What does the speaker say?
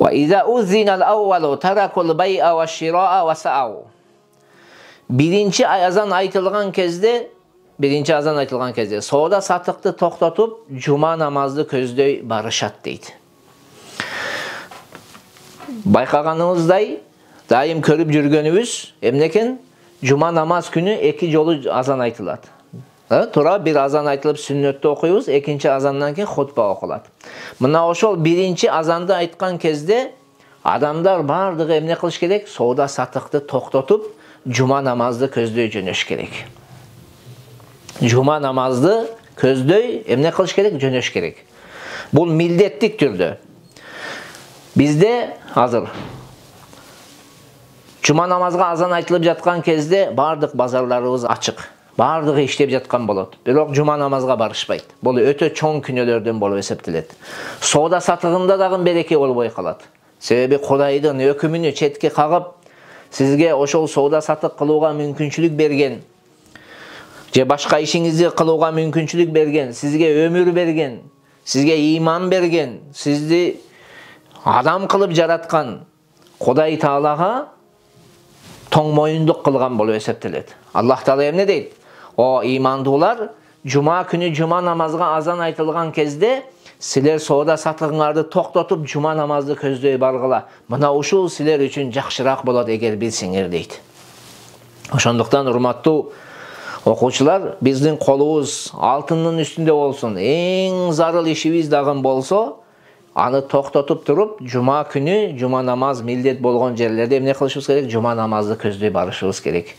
وَإِذَا أُذِّنَ الْأَوَّلُ تَرَكُوا الْبَيْءَ وَالشِّرَاءَ وَسَعَوْا. Birinci azan aytılgan kezdе сауда сатыкты токтотуп, жума намазды көздөй барышат дейт. Байкаганыңыздай, дайым көрүп жүргөнүбүз, эмнекен жума намаз күнү 2 жолу азан айтылат. Тура bir azan айтылып сүннөттү окуйбуз, экинчи азандан кийин хутба окулат. Мына ошол биринчи азанды айткан кезде адамдар бардыгы эмне кылыш керек? Сауда сатыкты токтотуп, жума намазды көздөй жөнөш керек. Жума намазды көздөй эмне кылыш керек? Жөнөш керек. Бул милдеттик түрдө. Бизде азыр жума намазга азан айтылып жаткан кезде бардык базарларыбыз ачык. Бардыгы иштеп жаткан болот. Бирок жума намазга барышпайт. Бул өтө чоң күнөөлөрдөн болуп эсептелет. Сауда сатыгында дагы береке болбой калат. Себеби Кудайдын өкүмүнү четке кагып, сизге ошол сауда сатык кылууга мүмкүнчүлүк берген, же башка ишиңизди кылууга мүмкүнчүлүк берген, сизге өмүр берген, сизге иман берген, сизди адам кылып жараткан Кудай Таалага тоң моюндук кылган болуп эсептелет. Аллах Таала эмне дейт? О имандуулар, жума күнү жума намазга азан айтылган кезде силер сауда сатыгыңарды токтотуп жума намазды көздөй баргыла. Мына ушул силер үчүн жакшыраак болот эгер билсеңер дейт. Ошондуктан урматтуу окуучулар, биздин колубуз алтындын үстүндө болсун. Эң зарыл ишибиз дагы болсо, аны токтотуп туруп, жума күнү жума намаз милдет болгон жерлерде эмне кылышыбыз керек? Жума намазды көздөй барышыбыз керек.